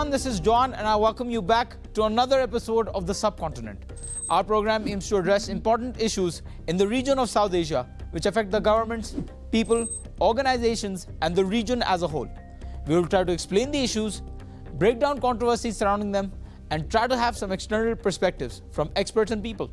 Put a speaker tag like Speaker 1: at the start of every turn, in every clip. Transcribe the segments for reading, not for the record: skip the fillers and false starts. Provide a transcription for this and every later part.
Speaker 1: everyone, this is John and I welcome you back to another episode of the Subcontinent. Our program aims to address important issues in the region of South Asia which affect the governments, people, organizations and the region as a whole. We will try to explain the issues, break down controversies surrounding them and try to have some external perspectives from experts and people.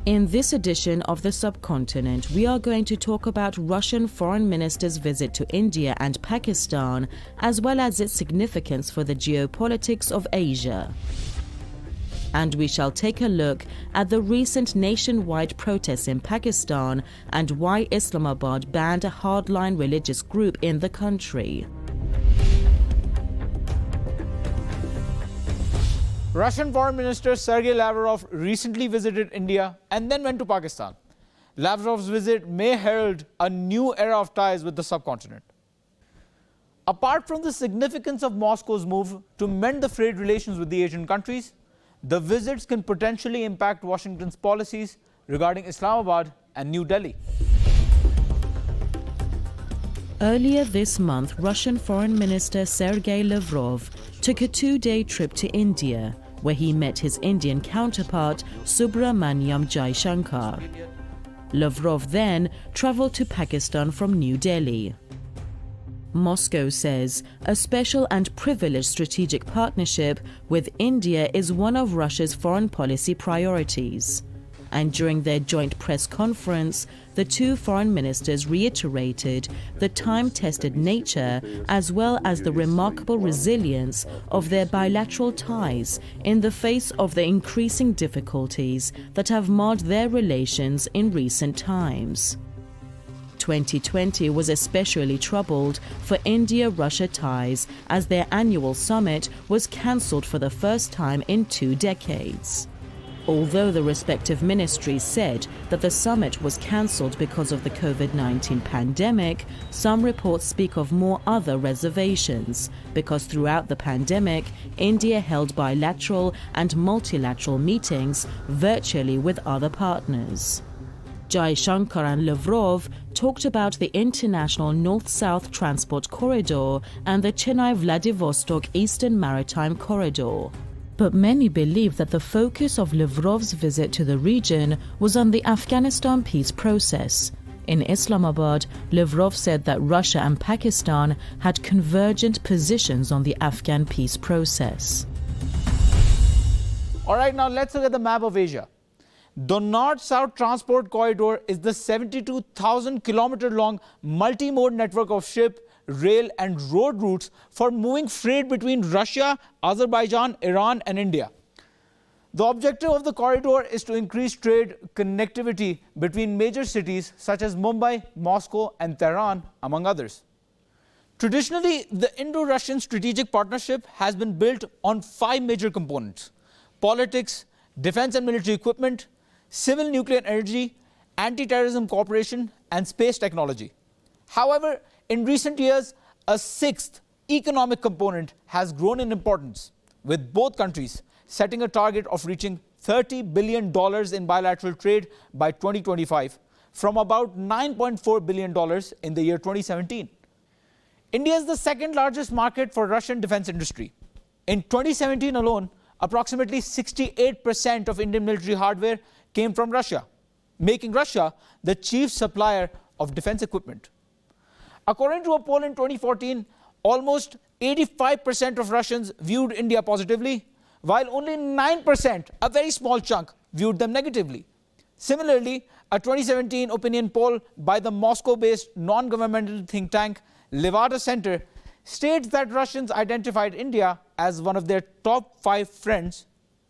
Speaker 2: In this edition of the Subcontinent, we are going to talk about Russian Foreign Minister's visit to India and Pakistan, as well as its significance for the geopolitics of Asia. And we shall take a look at the recent nationwide protests in Pakistan and why Islamabad banned a hardline religious group in the country.
Speaker 1: Russian Foreign Minister Sergei Lavrov recently visited India and then went to Pakistan. Lavrov's visit may herald a new era of ties with the subcontinent. Apart from the significance of Moscow's move to mend the frayed relations with the Asian countries, the visits can potentially impact Washington's policies regarding Islamabad and New Delhi.
Speaker 2: Earlier this month, Russian Foreign Minister Sergei Lavrov took a two-day trip to India, where he met his Indian counterpart Subramaniam Jaishankar. Lavrov then travelled to Pakistan from New Delhi. Moscow says a special and privileged strategic partnership with India is one of Russia's foreign policy priorities. And during their joint press conference, the two foreign ministers reiterated the time-tested nature as well as the remarkable resilience of their bilateral ties in the face of the increasing difficulties that have marred their relations in recent times. 2020 was especially troubled for India-Russia ties as their annual summit was cancelled for the first time in 2 decades. Although the respective ministries said that the summit was cancelled because of the COVID-19 pandemic, some reports speak of more other reservations, because throughout the pandemic, India held bilateral and multilateral meetings virtually with other partners. Jaishankar and Lavrov talked about the international North-South Transport Corridor and the Chennai-Vladivostok Eastern Maritime Corridor. But many believe that the focus of Lavrov's visit to the region was on the Afghanistan peace process. In Islamabad, Lavrov said that Russia and Pakistan had convergent positions on the Afghan peace process.
Speaker 1: All right, now let's look at the map of Asia. The North-South Transport Corridor is the 72,000-kilometer-long multi-mode network of ship, rail and road routes for moving freight between Russia, Azerbaijan, Iran and India. The objective of the corridor is to increase trade connectivity between major cities such as Mumbai, Moscow and Tehran, among others. Traditionally, the Indo-Russian strategic partnership has been built on 5 major components: politics, defense and military equipment, civil nuclear energy, anti-terrorism cooperation and space technology. However, in recent years, a 6th economic component has grown in importance, with both countries setting a target of reaching $30 billion in bilateral trade by 2025, from about $9.4 billion in the year 2017. India is the second largest market for Russian defense industry. In 2017 alone, approximately 68% of Indian military hardware came from Russia, making Russia the chief supplier of defense equipment. According to a poll in 2014, almost 85% of Russians viewed India positively, while only 9%, a very small chunk, viewed them negatively. Similarly, a 2017 opinion poll by the Moscow-based non-governmental think tank Levada Center states that Russians identified India as one of their top 5 friends,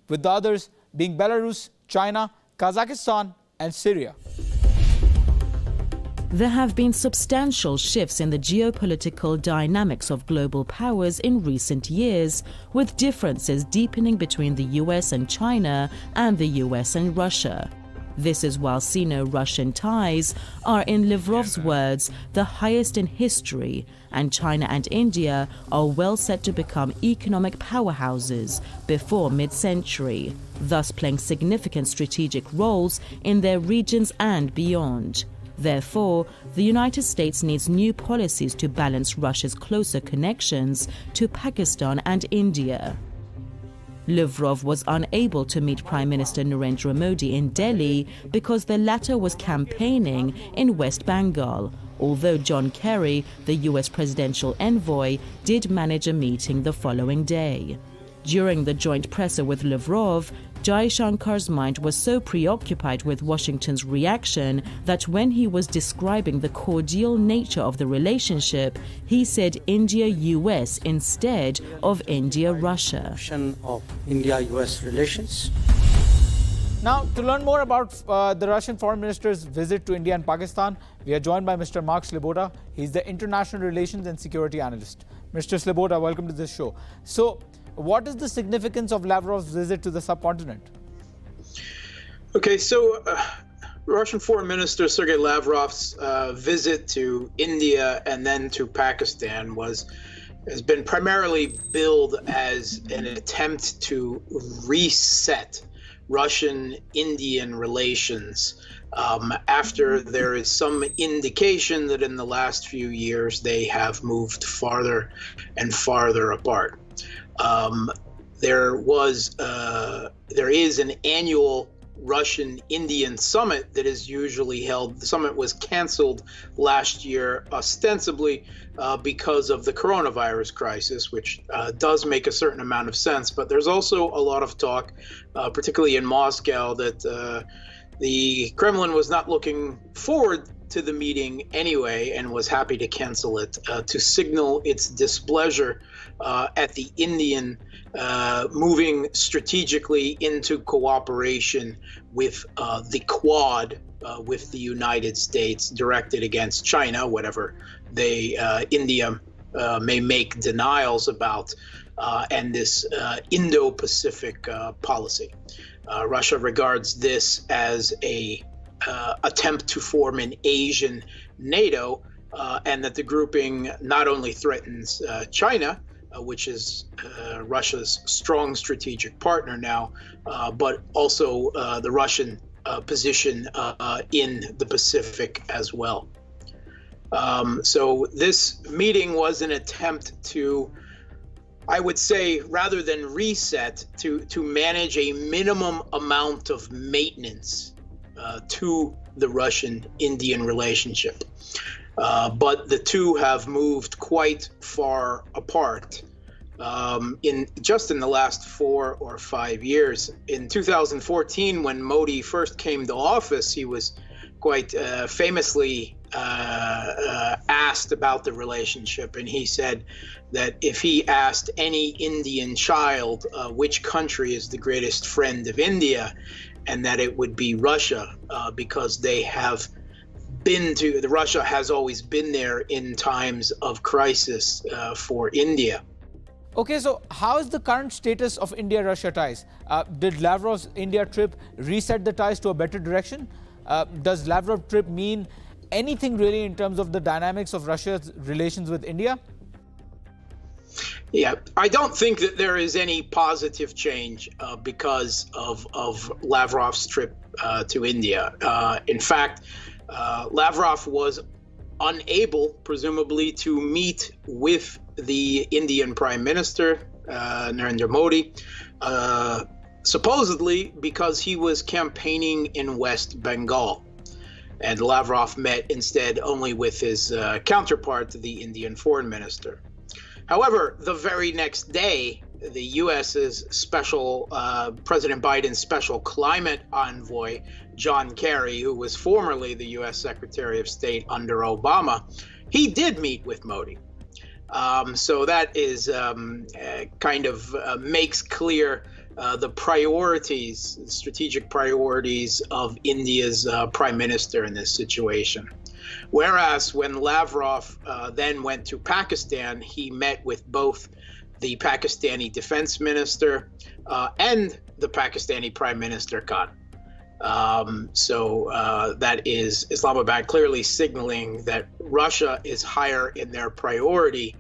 Speaker 1: with the others being Belarus, China, Kazakhstan and Syria.
Speaker 2: There have been substantial shifts in the geopolitical dynamics of global powers in recent years, with differences deepening between the US and China and the US and Russia. This is while Sino-Russian ties are, in Lavrov's words, the highest in history, and China and India are well set to become economic powerhouses before mid-century, thus playing significant strategic roles in their regions and beyond. Therefore, the United States needs new policies to balance Russia's closer connections to Pakistan and India. Lavrov was unable to meet Prime Minister Narendra Modi in Delhi because the latter was campaigning in West Bengal, although John Kerry, the US presidential envoy, did manage a meeting the following day. During the joint presser with Lavrov, Jaishankar's mind was so preoccupied with Washington's reaction that when he was describing the cordial nature of the relationship, he said India-US instead of India-Russia.
Speaker 3: Of India-US relations.
Speaker 1: Now, to learn more about the Russian Foreign Minister's visit to India and Pakistan, we are joined by Mr. Mark Sleboda. He's the International Relations and Security Analyst. Mr. Sleboda, welcome to this show. So, what is the significance of Lavrov's visit to the subcontinent?
Speaker 4: Okay, so Russian Foreign Minister Sergei Lavrov's visit to India and then to Pakistan has been primarily billed as an attempt to reset Russian-Indian relations after there is some indication that in the last few years they have moved farther and farther apart. There is an annual Russian-Indian summit that is usually held. The summit was canceled last year, ostensibly because of the coronavirus crisis, which does make a certain amount of sense. But there's also a lot of talk, particularly in Moscow, that the Kremlin was not looking forward to the meeting anyway and was happy to cancel it to signal its displeasure at the Indian moving strategically into cooperation with the Quad, with the United States, directed against China, whatever India may make denials about, and this Indo-Pacific policy. Russia regards this as a attempt to form an Asian NATO, and that the grouping not only threatens China, which is Russia's strong strategic partner now, but also the Russian position in the Pacific as well. So this meeting was an attempt to, I would say, rather than reset, to manage a minimum amount of maintenance to the Russian-Indian relationship. But the two have moved quite far apart in the last 4 or 5 years. In 2014, when Modi first came to office, he was quite famously asked about the relationship, and he said that if he asked any Indian child which country is the greatest friend of India, and that it would be Russia, because they have Russia has always been there in times of crisis for India.
Speaker 1: Okay, so how is the current status of India-Russia ties? Did Lavrov's India trip reset the ties to a better direction? Does Lavrov trip mean anything really in terms of the dynamics of Russia's relations with India?
Speaker 4: Yeah, I don't think that there is any positive change because of Lavrov's trip to India. In fact, Lavrov was unable, presumably, to meet with the Indian Prime Minister, Narendra Modi, supposedly because he was campaigning in West Bengal. And Lavrov met instead only with his counterpart, the Indian Foreign Minister. However, the very next day, the U.S.'s President Biden's special climate envoy, John Kerry, who was formerly the U.S. Secretary of State under Obama, he did meet with Modi. So that is makes clear the priorities, strategic priorities of India's prime minister in this situation. Whereas when Lavrov then went to Pakistan, he met with both the Pakistani defense minister and the Pakistani Prime Minister Khan. That is Islamabad clearly signaling that Russia is higher in their priority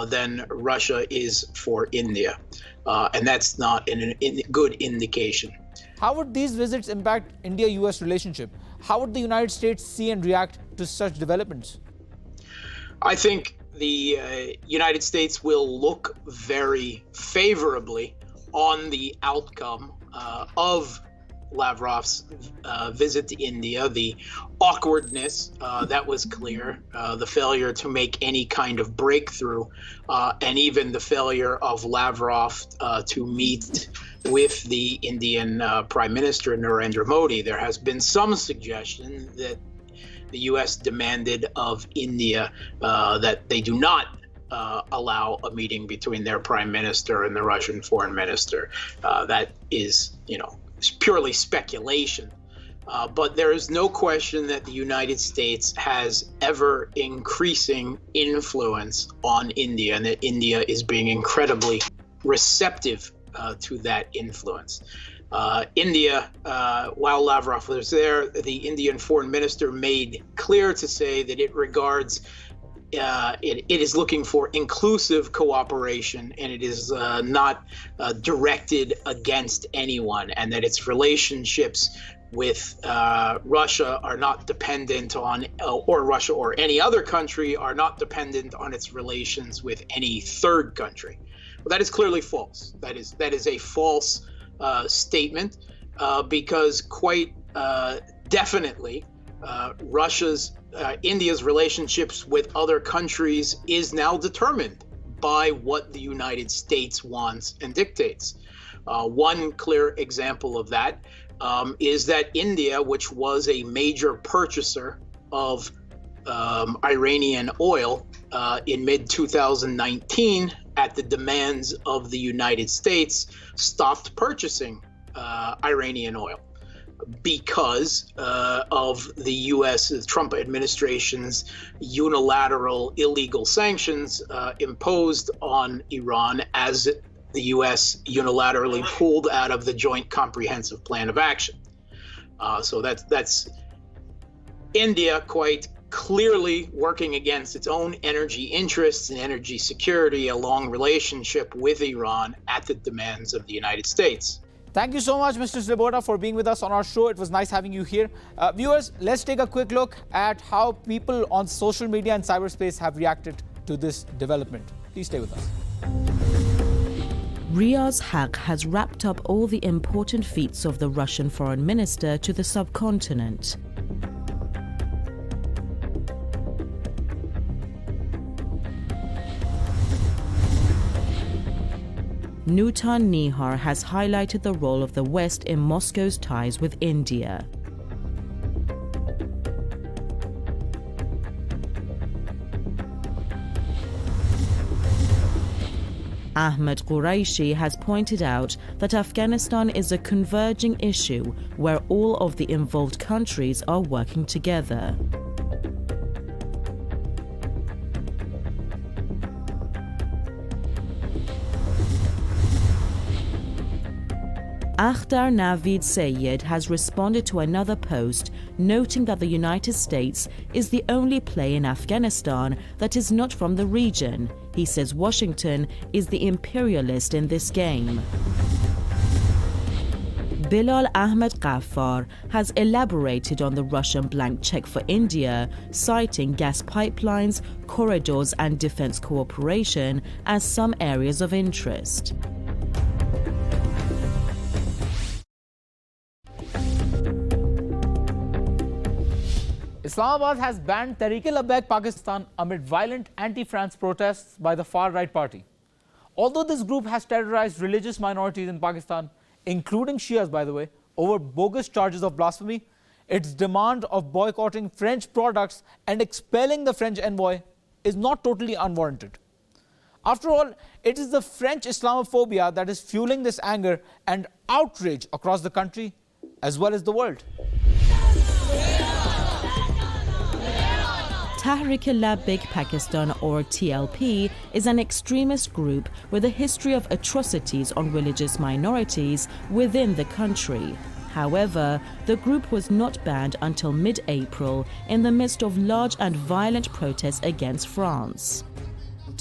Speaker 4: than Russia is for India. And that's not a good indication.
Speaker 1: How would these visits impact India-US relationship? How would the United States see and react to such developments?
Speaker 4: I think the United States will look very favorably on the outcome of Lavrov's visit to India. The awkwardness, that was clear, the failure to make any kind of breakthrough, and even the failure of Lavrov to meet with the Indian Prime Minister Narendra Modi. There has been some suggestion that the U.S. demanded of India that they do not allow a meeting between their Prime Minister and the Russian Foreign Minister. That is, it's purely speculation. But there is no question that the United States has ever increasing influence on India, and that India is being incredibly receptive to that influence. India, while Lavrov was there, the Indian foreign minister made clear to say that it regards it is looking for inclusive cooperation, and it is not directed against anyone, and that its relationships with Russia are not dependent on, or Russia or any other country are not dependent on its relations with any third country. Well, that is clearly false. That is a false statement, because quite definitely India's relationships with other countries is now determined by what the United States wants and dictates. One clear example of that is that India, which was a major purchaser of Iranian oil in mid-2019 at the demands of the United States, stopped purchasing Iranian oil because of the U.S. Trump administration's unilateral illegal sanctions imposed on Iran as the U.S. unilaterally pulled out of the Joint Comprehensive Plan of Action. So that's India quite clearly working against its own energy interests and energy security, a long relationship with Iran at the demands of the United States.
Speaker 1: Thank you so much, Mr. Sloboda, for being with us on our show. It was nice having you here. Viewers, let's take a quick look at how people on social media and cyberspace have reacted to this development. Please stay with us.
Speaker 2: Riaz Haq has wrapped up all the important feats of the Russian foreign minister to the subcontinent. Nutan Nihar has highlighted the role of the West in Moscow's ties with India. Ahmed Quraishi has pointed out that Afghanistan is a converging issue where all of the involved countries are working together. Akhtar Navid Sayed has responded to another post, noting that the United States is the only player in Afghanistan that is not from the region. He says Washington is the imperialist in this game. Bilal Ahmed Ghaffar has elaborated on the Russian blank check for India, citing gas pipelines, corridors and defense cooperation as some areas of interest.
Speaker 1: Islamabad has banned Tehreek-e-Labbaik Pakistan amid violent anti-France protests by the far-right party. Although this group has terrorized religious minorities in Pakistan, including Shias by the way, over bogus charges of blasphemy, its demand of boycotting French products and expelling the French envoy is not totally unwarranted. After all, it is the French Islamophobia that is fueling this anger and outrage across the country as well as the world.
Speaker 2: Tehreek-e-Labbaik Pakistan, or TLP, is an extremist group with a history of atrocities on religious minorities within the country. However, the group was not banned until mid-April in the midst of large and violent protests against France.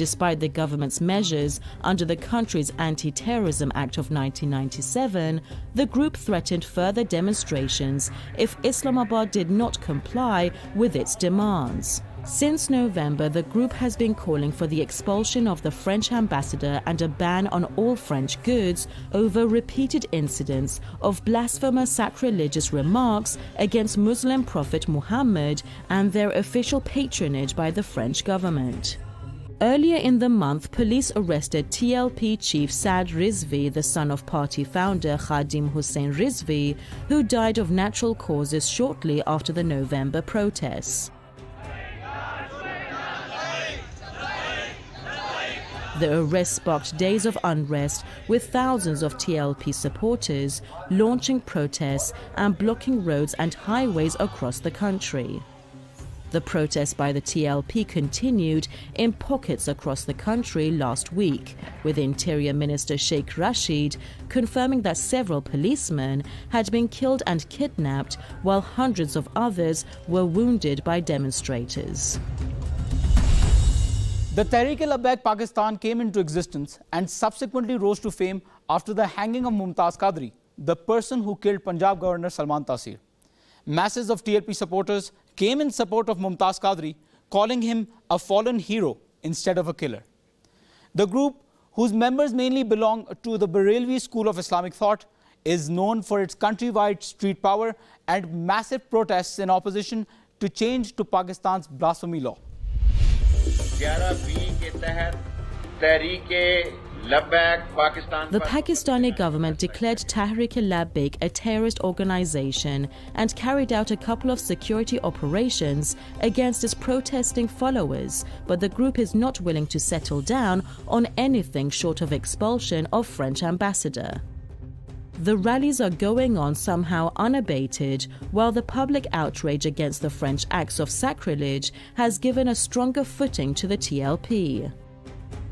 Speaker 2: Despite the government's measures under the country's Anti-Terrorism Act of 1997, the group threatened further demonstrations if Islamabad did not comply with its demands. Since November, the group has been calling for the expulsion of the French ambassador and a ban on all French goods over repeated incidents of blasphemous sacrilegious remarks against Muslim Prophet Muhammad and their official patronage by the French government. Earlier in the month, police arrested TLP chief Saad Rizvi, the son of party founder Khadim Hussein Rizvi, who died of natural causes shortly after the November protests. The arrest sparked days of unrest, with thousands of TLP supporters launching protests and blocking roads and highways across the country. The protests by the TLP continued in pockets across the country last week, with Interior Minister Sheikh Rashid confirming that several policemen had been killed and kidnapped, while hundreds of others were wounded by demonstrators.
Speaker 1: The Tehreek-e-Labbaik Pakistan came into existence and subsequently rose to fame after the hanging of Mumtaz Qadri, the person who killed Punjab Governor Salman Taseer. Masses of TLP supporters came in support of Mumtaz Qadri, calling him a fallen hero instead of a killer. The group, whose members mainly belong to the Barelvi school of Islamic thought, is known for its countrywide street power and massive protests in opposition to change to Pakistan's blasphemy law.
Speaker 2: The Pakistani government declared Tehreek-e-Labbaik a terrorist organization and carried out a couple of security operations against its protesting followers, but the group is not willing to settle down on anything short of expulsion of French ambassador. The rallies are going on somehow unabated, while the public outrage against the French acts of sacrilege has given a stronger footing to the TLP.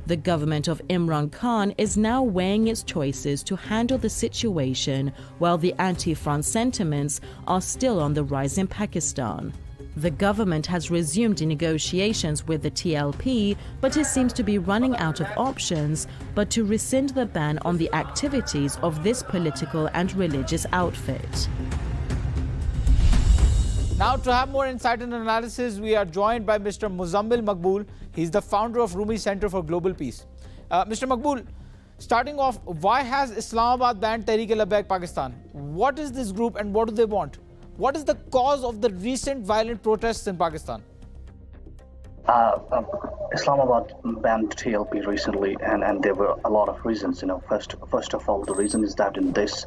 Speaker 2: The government of Imran Khan is now weighing its choices to handle the situation, while the anti-France sentiments are still on the rise in Pakistan. The government has resumed negotiations with the TLP, but it seems to be running out of options but to rescind the ban on the activities of this political and religious outfit.
Speaker 1: Now, to have more insight and analysis, we are joined by Mr. Muzammil Maqbool. He's the founder of Rumi Center for Global Peace. Mr. Maqbool, starting off, why has Islamabad banned Tehreek-e-Labbaik Pakistan? What is this group and what do they want? What is the cause of the recent violent protests in Pakistan?
Speaker 5: Islamabad banned TLP recently, and there were a lot of reasons. First of all, the reason is that this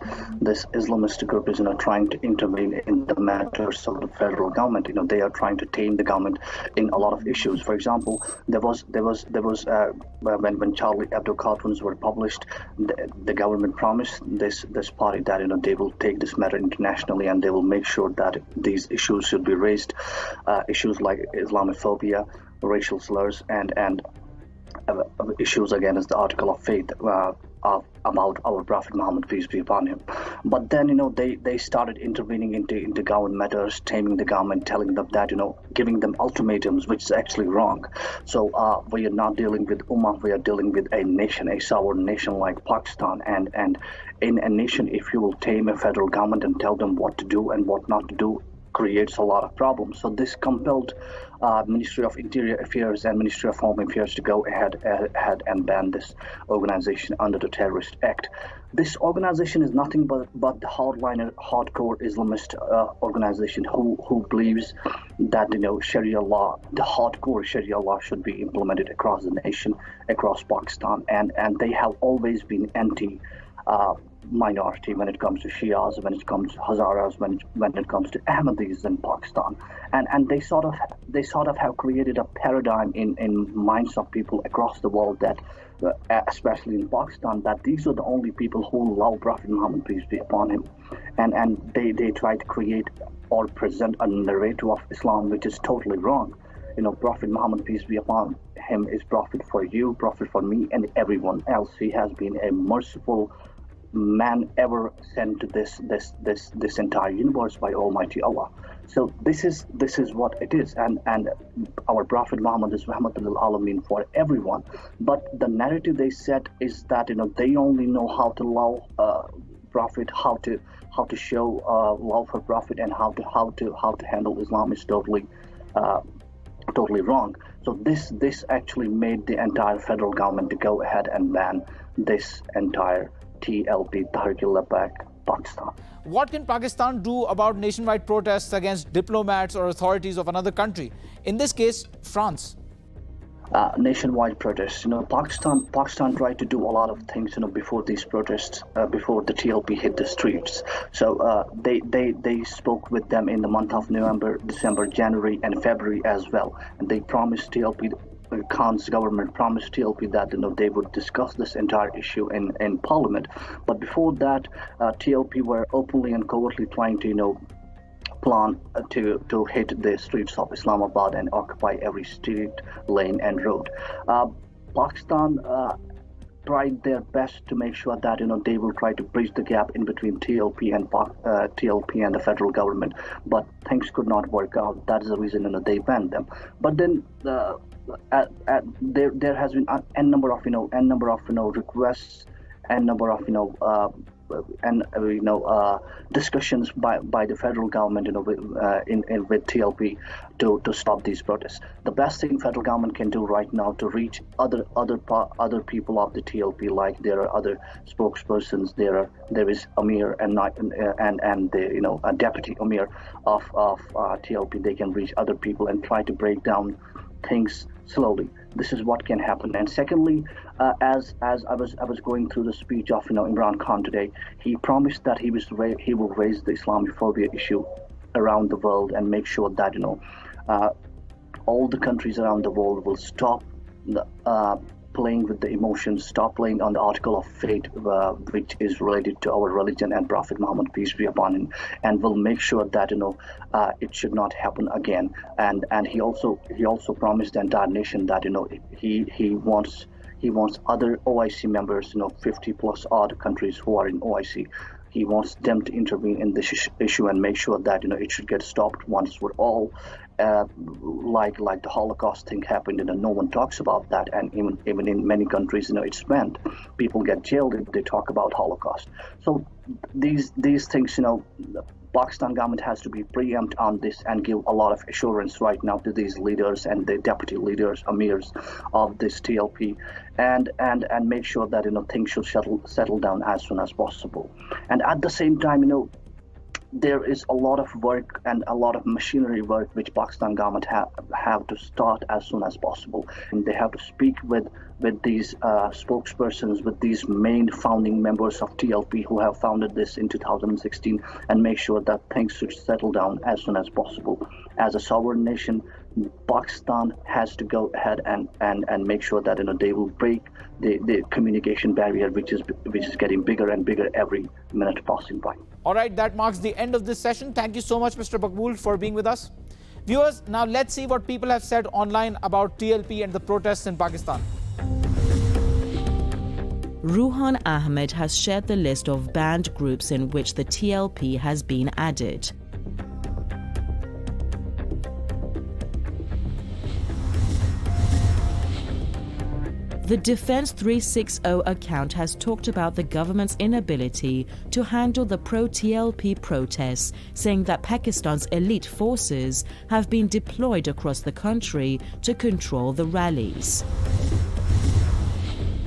Speaker 5: Islamist group is trying to intervene in the matters of the federal government. They are trying to tame the government in a lot of issues. For example, there was when Charlie Hebdo cartoons were published, the government promised this party that they will take this matter internationally and they will make sure that these issues should be raised, issues like Islamophobia, racial slurs, and issues against the article of faith about our Prophet Muhammad, peace be upon him. But then they started intervening into government matters, taming the government, telling them that giving them ultimatums, which is actually wrong. So we are not dealing with Ummah, we are dealing with a nation, a sovereign nation like Pakistan, and in a nation, if you will tame a federal government and tell them what to do and what not to do, creates a lot of problems. So this compelled Ministry of Interior Affairs and Ministry of Home Affairs to go ahead and ban this organization under the Terrorist Act. This organization is nothing but the hardliner, hardcore Islamist organization who believes that Sharia law, the hardcore Sharia law, should be implemented across the nation, across Pakistan, and they have always been anti minority when it comes to Shias, when it comes to Hazaras, when it comes to Ahmadis in Pakistan, and they sort of have created a paradigm in minds of people across the world that, especially in Pakistan, that these are the only people who love Prophet Muhammad, peace be upon him, and they try to create or present a narrative of Islam which is totally wrong. Prophet Muhammad, peace be upon him, is prophet for you, prophet for me, and everyone else. He has been a merciful man ever sent to this entire universe by Almighty Allah. So this is what it is, and our Prophet Muhammad is Rahmatul lil Alamin for everyone. But the narrative they set is that they only know how to love Prophet, how to show love for Prophet, and how to handle Islam is totally wrong. So this actually made the entire federal government to go ahead and ban this entire TLP, Tehreek-e-Labbaik Pakistan.
Speaker 1: What can Pakistan do about nationwide protests against diplomats or authorities of another country? In this case, France.
Speaker 5: Nationwide protests. Pakistan tried to do a lot of things, before these protests, before the TLP hit the streets. So they spoke with them in the month of November, December, January, and February as well, and they promised TLP. Khan's government promised TLP that they would discuss this entire issue in Parliament. But before that, TLP were openly and covertly trying to plan to hit the streets of Islamabad and occupy every street, lane, and road. Pakistan tried their best to make sure that they will try to bridge the gap in between TLP and the federal government, but things could not work out. That is the reason they banned them. But then there has been n number of requests, n number of discussions by the federal government with TLP to stop these protests. The best thing federal government can do right now to reach other people of the TLP, like there are other spokespersons, there is Amir and the a deputy Amir of TLP. They can reach other people and try to break down things slowly. This is what can happen. And secondly, as I was going through the speech of Imran Khan today, he promised that he will raise the Islamophobia issue around the world and make sure that all the countries around the world will stop playing with the emotions, stop playing on the article of fate, which is related to our religion and Prophet Muhammad, peace be upon him, and will make sure that it should not happen again. And he also promised the entire nation that he wants other OIC members, 50 plus odd countries who are in OIC. He wants them to intervene in this issue and make sure that it should get stopped once for all. Like the Holocaust thing happened, no one talks about that, and even in many countries, it's banned. People get jailed if they talk about Holocaust. So these things, Pakistan government has to be preempt on this and give a lot of assurance right now to these leaders and the deputy leaders, amirs of this TLP, and make sure that things should settle down as soon as possible. And at the same time, there is a lot of work and a lot of machinery work which Pakistan government have to start as soon as possible. And they have to speak with these spokespersons, with these main founding members of TLP who have founded this in 2016, and make sure that things should settle down as soon as possible. As a sovereign nation, Pakistan has to go ahead and make sure that they will break the communication barrier, which is getting bigger and bigger every minute passing by.
Speaker 1: All right, that marks the end of this session. Thank you so much, Mr. Maqbool, for being with us. Viewers, now let's see what people have said online about TLP and the protests in Pakistan.
Speaker 2: Ruhan Ahmed has shared the list of banned groups in which the TLP has been added. The Defense 360 account has talked about the government's inability to handle the pro-TLP protests, saying that Pakistan's elite forces have been deployed across the country to control the rallies.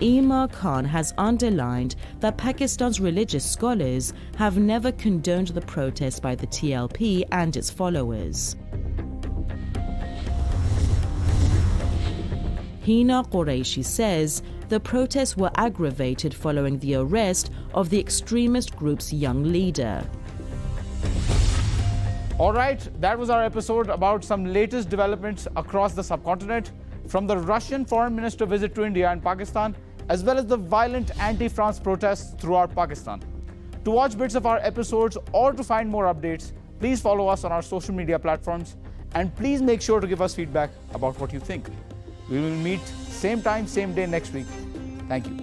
Speaker 2: Imar Khan has underlined that Pakistan's religious scholars have never condoned the protests by the TLP and its followers. Hina Qureshi says the protests were aggravated following the arrest of the extremist group's young leader.
Speaker 1: All right, that was our episode about some latest developments across the subcontinent, from the Russian foreign minister visit to India and Pakistan, as well as the violent anti-France protests throughout Pakistan. To watch bits of our episodes or to find more updates, please follow us on our social media platforms, and please make sure to give us feedback about what you think. We will meet same time, same day next week. Thank you.